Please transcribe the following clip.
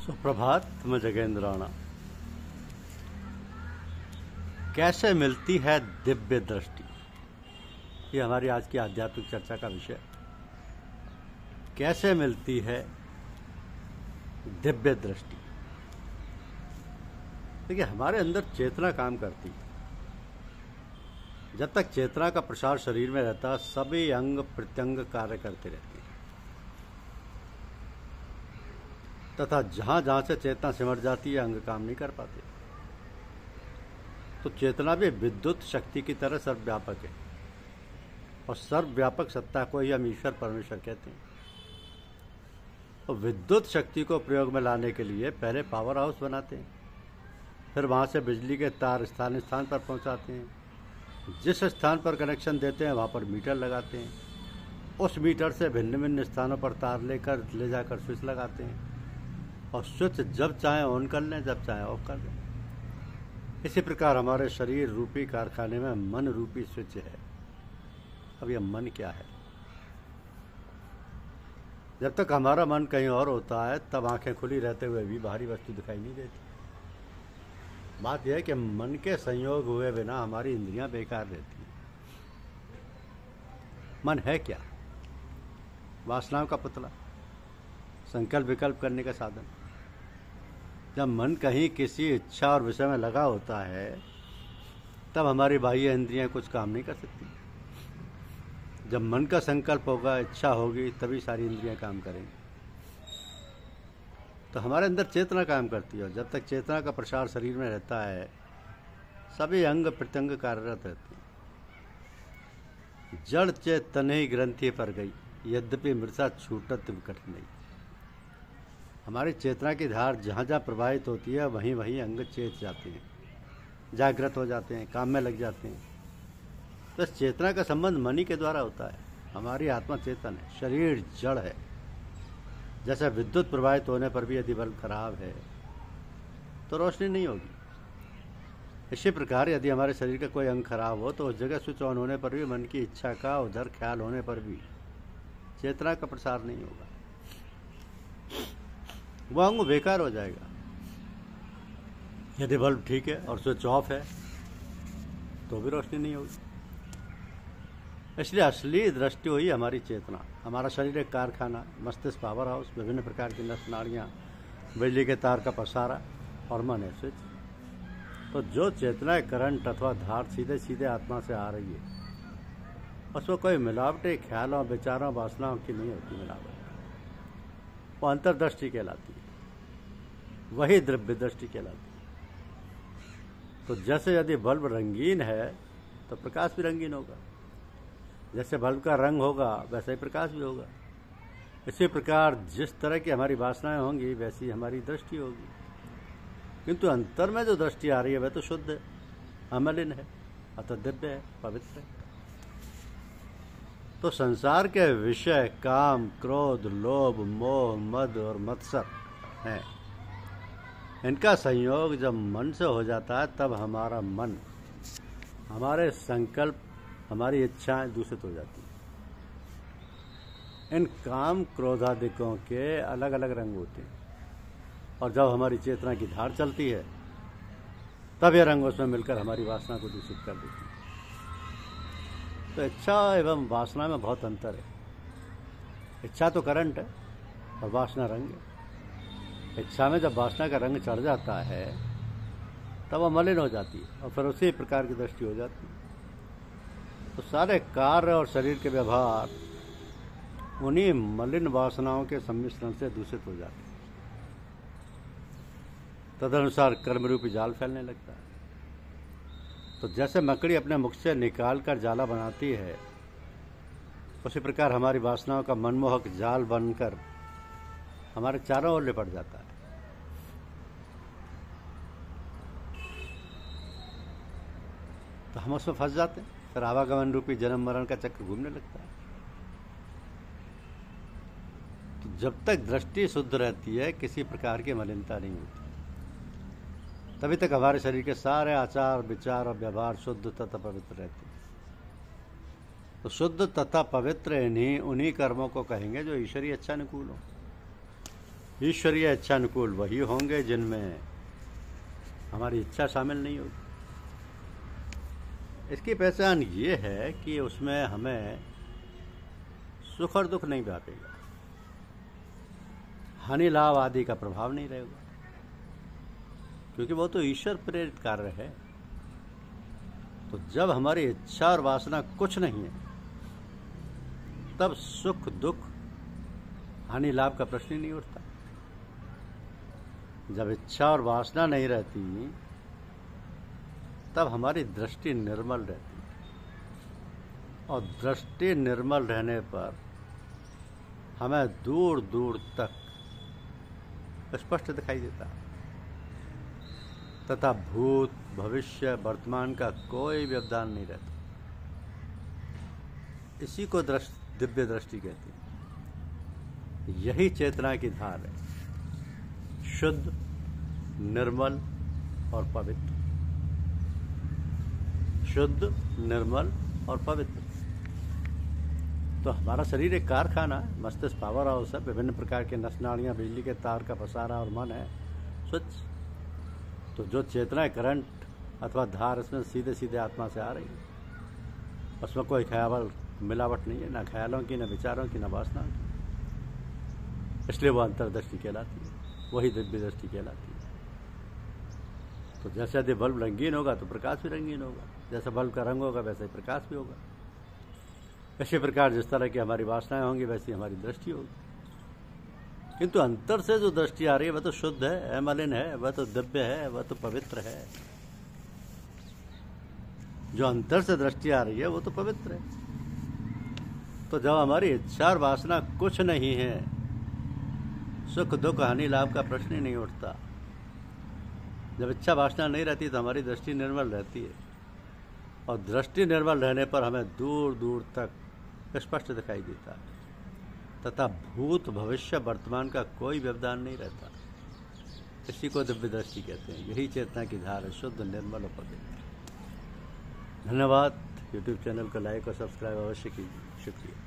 सुप्रभात। मैं जगेंद्राणा। कैसे मिलती है दिव्य दृष्टि, ये हमारी आज की आध्यात्मिक चर्चा का विषय। कैसे मिलती है दिव्य दृष्टि। देखिए, हमारे अंदर चेतना काम करती है। जब तक चेतना का प्रसार शरीर में रहता, सभी अंग प्रत्यंग कार्य करते रहते हैं, तथा जहां जहां से चेतना सिमट जाती है, अंग काम नहीं कर पाते। तो चेतना भी विद्युत शक्ति की तरह सर्वव्यापक है, और सर्वव्यापक सत्ता को ही हम ईश्वर परमेश्वर कहते हैं। तो विद्युत शक्ति को प्रयोग में लाने के लिए पहले पावर हाउस बनाते हैं, फिर वहां से बिजली के तार स्थान स्थान पर पहुंचाते हैं। जिस स्थान पर कनेक्शन देते हैं वहां पर मीटर लगाते हैं। उस मीटर से भिन्न भिन्न स्थानों पर तार लेकर ले जाकर स्विच लगाते हैं, और स्विच जब चाहे ऑन कर लें, जब चाहे ऑफ कर लें। इसी प्रकार हमारे शरीर रूपी कारखाने में मन रूपी स्विच है। अब यह मन क्या है? जब तक हमारा मन कहीं और होता है, तब आंखें खुली रहते हुए भी बाहरी वस्तु दिखाई नहीं देती। बात यह है कि मन के संयोग हुए बिना हमारी इंद्रियां बेकार रहती हैं। मन है क्या? वासनाओं का पुतला, संकल्प विकल्प करने का साधन। जब मन कहीं किसी इच्छा और विषय में लगा होता है, तब हमारी बाह्य इंद्रियां कुछ काम नहीं कर सकती। जब मन का संकल्प होगा, इच्छा होगी, तभी सारी इंद्रियां काम करेंगी। तो हमारे अंदर चेतना काम करती है, और जब तक चेतना का प्रसार शरीर में रहता है, सभी अंग प्रत्यंग कार्यरत रहते हैं। जड़ चेतन ही ग्रंथि पर गई, यद्यपि मृषा छूटत विकट नहीं। हमारी चेतना की धार जहाँ जहाँ प्रवाहित होती है, वहीं वहीं अंग चेत जाते हैं, जागृत हो जाते हैं, काम में लग जाते हैं। तो इस चेतना का संबंध मन ही के द्वारा होता है। हमारी आत्मा चेतन है, शरीर जड़ है। जैसे विद्युत प्रवाहित होने पर भी यदि बल्ब खराब है तो रोशनी नहीं होगी, इसी प्रकार यदि हमारे शरीर का कोई अंग खराब हो, तो उस जगह स्विच ऑन होने पर भी, मन की इच्छा का उधर ख्याल होने पर भी चेतना का प्रसार नहीं होगा। वह अंग बेकार हो जाएगा। यदि बल्ब ठीक है और स्विच ऑफ है तो भी रोशनी नहीं होगी। इसलिए असली दृष्टि हुई हमारी चेतना। हमारा शरीर एक कारखाना, मस्तिष्क पावर हाउस, विभिन्न प्रकार की नस नाड़ियाँ, बिजली के तार का पसारा, और मन है स्विच। तो जो चेतना करंट अथवा धार सीधे सीधे आत्मा से आ रही है, उसमें कोई मिलावटें ख्यालों, विचारों, वासनाओं की नहीं होती मिलावट। वो अंतर्दृष्टि कहलाती है, वही द्रव्य दृष्टि कहलाती है। तो जैसे यदि बल्ब रंगीन है तो प्रकाश भी रंगीन होगा। जैसे बल्ब का रंग होगा, वैसे ही प्रकाश भी होगा। इसी प्रकार जिस तरह की हमारी वासनाएं होंगी, वैसी हमारी दृष्टि होगी। किंतु अंतर में जो दृष्टि आ रही है, वह तो शुद्ध है, अमलिन है, अतः दिव्य है, पवित्र है। तो संसार के विषय काम, क्रोध, लोभ, मोह, मद और मत्सर हैं। इनका संयोग जब मन से हो जाता है, तब हमारा मन, हमारे संकल्प, हमारी इच्छाएं दूषित हो जाती हैं। इन काम क्रोधादिकों के अलग अलग रंग होते हैं, और जब हमारी चेतना की धार चलती है, तब यह रंग उसमें मिलकर हमारी वासना को दूषित कर देती है। तो इच्छा एवं वासना में बहुत अंतर है। इच्छा तो करंट है और वासना रंग है। इच्छा में जब वासना का रंग चढ़ जाता है, तब वह मलिन हो जाती है, और फिर उसी प्रकार की दृष्टि हो जाती है। तो सारे कार्य और शरीर के व्यवहार उन्हीं मलिन वासनाओं के सम्मिश्रण से दूषित हो जाते हैं। तदनुसार कर्म रूपी जाल फैलने लगता है। तो जैसे मकड़ी अपने मुख से निकाल कर जाला बनाती है, उसी प्रकार हमारी वासनाओं का मनमोहक जाल बनकर हमारे चारों ओर लिपट जाता है। तो हम उसमें फंस जाते हैं, फिर आवागमन रूपी जन्म मरण का चक्र घूमने लगता है। तो जब तक दृष्टि शुद्ध रहती है, किसी प्रकार की मलिनता नहीं होती, तभी तक हमारे शरीर के सारे आचार, विचार और व्यवहार शुद्ध तथा पवित्र रहते हैं। तो शुद्ध तथा पवित्र उन्हीं कर्मों को कहेंगे जो ईश्वरीय इच्छानुकूल हो। ईश्वरीय इच्छानुकूल वही होंगे जिनमें हमारी इच्छा शामिल नहीं होगी। इसकी पहचान ये है कि उसमें हमें सुख और दुख नहीं व्यापेगा, हानि लाभ आदि का प्रभाव नहीं रहेगा, क्योंकि वो तो ईश्वर प्रेरित कार्य है। तो जब हमारी इच्छा और वासना कुछ नहीं है, तब सुख दुख हानि लाभ का प्रश्न ही नहीं उठता। जब इच्छा और वासना नहीं रहती, तब हमारी दृष्टि निर्मल रहती है, और दृष्टि निर्मल रहने पर हमें दूर दूर तक स्पष्ट दिखाई देता है, तथा भूत भविष्य वर्तमान का कोई व्यवधान नहीं रहता। इसी को दिव्य दृष्टि कहती है। यही चेतना की धार है, शुद्ध, निर्मल और पवित्र। शुद्ध, निर्मल और पवित्र। तो हमारा शरीर एक कारखाना है, मस्तिष्क पावर हाउस है, विभिन्न प्रकार के नस नाड़ियाँ, बिजली के तार का पसारा और मन है स्वच्छ। तो जो चेतना करंट अथवा धार इसमें सीधे सीधे आत्मा से आ रही है, उसमें कोई ख्याल मिलावट नहीं है, ना ख्यालों की, ना विचारों की, ना वासनाओं की। इसलिए वो अंतर्दृष्टि कहलाती है, वही दिव्य दृष्टि कहलाती है। तो जैसे यदि बल्ब रंगीन होगा तो प्रकाश भी रंगीन होगा, जैसा बल्ब का रंग होगा वैसे ही प्रकाश भी होगा। इसी प्रकार जिस तरह की हमारी वासनाएं होंगी वैसी हमारी दृष्टि होगी। किंतु अंतर से जो दृष्टि आ रही है वह तो शुद्ध है, अमलिन है, वह तो दिव्य है, वह तो पवित्र है। जो अंतर से दृष्टि आ रही है वो तो पवित्र है। तो जब हमारी इच्छा और वासना कुछ नहीं है, सुख दुख हानि लाभ का प्रश्न ही नहीं उठता। जब इच्छा वासना नहीं रहती तो हमारी दृष्टि निर्मल रहती है, और दृष्टि निर्मल रहने पर हमें दूर दूर तक स्पष्ट दिखाई देता है, तथा भूत भविष्य वर्तमान का कोई व्यवधान नहीं रहता। इसी को दिव्य दृष्टि कहते हैं। यही चेतना की धार है, शुद्ध, निर्मल और पवित्र। धन्यवाद। यूट्यूब चैनल को लाइक और सब्सक्राइब अवश्य कीजिए। शुक्रिया।